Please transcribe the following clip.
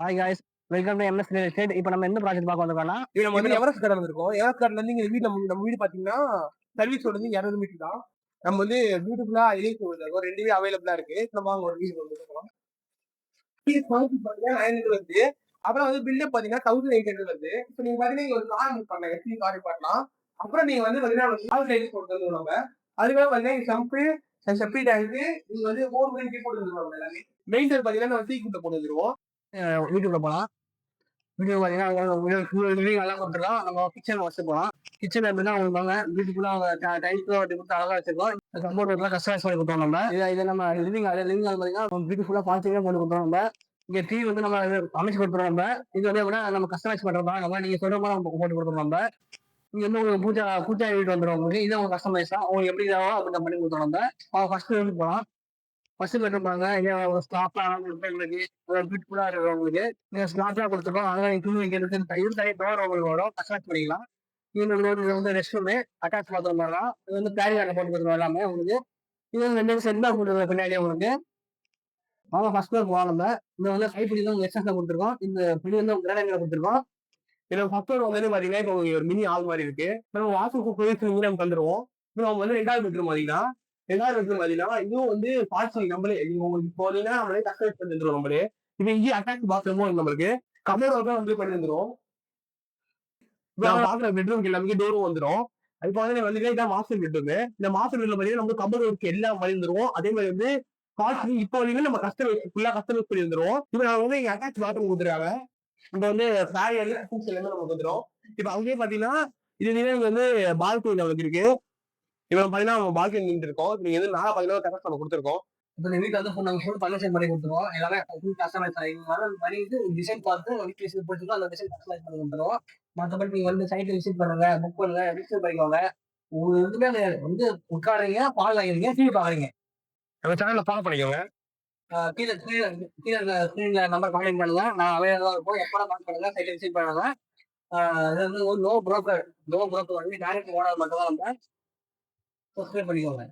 Hi guys, welcome to MS real estate. இப்போ நம்ம எந்த ப்ராஜெக்ட் பார்க்க வந்திருக்கோம்னா, இது நம்ம வந்து எவரெஸ்ட் கார்டன் வந்திருக்கோம். எவரெஸ்ட் கார்டன்ல இருந்து எங்க வீட்ல நம்ம வீடு பாத்தீங்கன்னா சர்வீஸ் ரோடு வந்து 200 மீட்டர் தான். நம்ம வந்து பியூட்டிஃபுல்லா எலிவேட் இருக்கும். 2 வீடு அவைலபிளா இருக்கு. நம்ம வாங்க ஒரு வீடு வந்துருக்கோம். பாத்தீங்கன்னா 900 வருது. அப்புறம் வந்து பில்டப் பாத்தீங்கன்னா 1800 வருது. இப்போ நீங்க பாத்தீங்கன்னா இங்க ஒரு கார் புக் பண்ணலாம். எஸ்பி கார் பார்க்கலாம். அப்புறம் நீங்க வந்து பாத்தீங்கன்னா கார் லைட் போட்டு வந்து நம்ம அதுக்காக பாத்தீங்கன்னா சம்பு செப்டி டேங்க் நீங்க வந்து 4 மணிக்கு போட்டு வந்துருவாங்க எல்லாமே. மெயின்டர் பாத்தீங்கன்னா நம்ம சீக்கிரம் போட்டு வந்துருவோம். வீட்டுக்குள்ள போகலாம். வீடியோ பார்த்தீங்கன்னா எல்லாம் கொடுத்துருக்கோம். நம்ம கிச்சன் வச்சு போகலாம். கிச்சன் எப்படின்னா உங்களுக்கு வாங்க வீட்டுக்குள்ள அவங்க டைல்ஸ் வட்டி கொடுத்து அழகாக வச்சிருக்கோம். கம்போர்ட்லாம் கஸ்டமைஸ் பண்ணி கொடுத்தோம். நம்ம இதை நம்ம லிவிங் பார்த்தீங்கன்னா பியூட்டிஃபுல்லாக பாசிட்டிவாக பண்ணி கொடுத்தோம். நம்ம இங்கே டிவி வந்து நம்ம அமைச்சு கொடுத்துருவோம். நம்ம இது வந்து எப்படின்னா நம்ம கஸ்டமைஸ் பண்ணுறோம். நம்ம நீங்கள் சொல்கிற மாதிரி நம்ம போட்டு கொடுத்துருவோம். நம்ம இங்கே வந்து உங்களுக்கு பூஜா வீட்டு வந்துடும். உங்களுக்கு இது உங்க கஸ்டமைஸ் தான். உங்களுக்கு எப்படி இதாகும் அப்படி பண்ணி கொடுத்துருவோம். நம்ம ஃபர்ஸ்ட் வந்து போகலாம். ஃபர்ஸ்ட் கட்டுப்பாங்க ஒரு ஸ்லாப்லாம் உங்களுக்கு பியூட்டிஃபுல்லா இருக்கும். உங்களுக்கு நீங்க ஸ்லாப்லாம் கொடுத்துருக்கோம். அதனால நீங்க துணி வைக்கிறது இது தனி டோர் உங்களுக்கு வரும். அட்டாச் பண்ணிக்கலாம். இது வந்து ரெஸ்ட் ரூமு அட்டாச் பாத்ரூம் வரலாம். இது வந்து பேரிகார்ல போட்டு கொடுத்துருவோம் எல்லாமே உங்களுக்கு. இது வந்து 2 செட் தான் கொடுத்துருக்கோம் பின்னாடியே உங்களுக்கு. அவங்க ஃபர்ஸ்ட் ஃப்ளோர் போகலாம். நம்ம இந்த வந்து கைப்பிடி தான் எக்ஸ்ட்ரா கொடுத்துருக்கோம். இந்த பிடி வந்து கிரானைட்ல கொடுத்துருக்கோம். இதுல ஃபர்ஸ்ட் ஃப்ளோர் வந்து பாத்தீங்கன்னா இப்போ ஒரு மினி ஹால் மாதிரி இருக்கு. நம்ம வாசல் போய் நம்ம தந்துருவோம். இப்போ நம்ம வந்து 2வது பெட்ரூம் பாத்தீங்கன்னா 2வது பெட்ரூம் பாத்தீங்கன்னா இதுவும் வந்து பார்சல் நம்மளே உங்களுக்கு போனீங்கன்னா நம்மளே கஸ்டமைஸ் பண்ணி தந்துருவோம். நம்மளே இப்போ இங்கே அட்டாச் பாத்ரூமும் நம்மளுக்கு கமோட் ஒர்க்கும் வந்து பண்ணி தந்துரும். இப்போ பாக்குற பெட்ரூம்க்கு எல்லாமே டோரும் வந்துடும். இப்போ வந்து இதான் மாஸ்டர் பெட்ரூம். இந்த மாஸ்டர் பெட்ரூம் பாத்தீங்கன்னா நம்ம கமோட் ஒர்க் எல்லாம் பண்ணி தந்துருவோம். அதே மாதிரி வந்து இப்போ வந்து நம்ம கஸ்டமைஸ் ஃபுல்லா கஸ்டமைஸ் பண்ணி தந்துருவோம். இப்போ நம்ம வந்து இங்க அட்டாச் பாத்ரூம் கொடுத்துருக்காங்க. இங்க வந்து ஃபேரியர் எல்லாமே நமக்கு வந்துடும். இப்போ அங்கேயே பாத்தீங்கன்னா இது வந்து பால்கனி நமக்கு இருக்கு. இப்போ பாத்தீங்கன்னா நம்ம பால்கனி நின்று இருக்கோம். நீங்க வந்து மேல பாத்தீங்கன்னா டெரஸ் நம்ம கொடுத்துருக்கோம். இப்போ இந்த வீட்டுல வந்து நாங்க ஃபுல் பர்மிஷன் பண்ணி கொடுத்துருவோம். எல்லாமே கஸ்டமைஸ் பண்ணிட்டு டிசைன் பார்த்து வீட்டு போட்டுருக்கோம். அந்த டிசைன் கஸ்டமைஸ் பண்ணி கொடுத்துருவோம். மற்றபடி நீங்க வந்து சைட்ல விசிட் பண்ணுங்க, புக் பண்ணுங்க, ரிஜிஸ்டர் பண்ணிக்கோங்க. உங்களுக்கு வந்து வந்து உட்காடுறீங்க, பால் வாங்குறீங்க, டிவி பாக்குறீங்க. நம்ம சேனல்ல ஃபாலோ பண்ணிக்கோங்க. கீழே கீழே ஸ்கிரீன்ல நம்பர் கான்டாக்ட் பண்ணுங்க. நான் அவைலபிளா இருப்போம். எப்போ கால் பண்ணுங்க, சைட்ல விசிட் பண்ணுங்க. இது வந்து நோ புரோக்கர் வந்து டைரக்ட் ஓனர் மட்டும் தான் நம்ம சப்ஸ்கிரைப் பண்ணிக்கோங்க.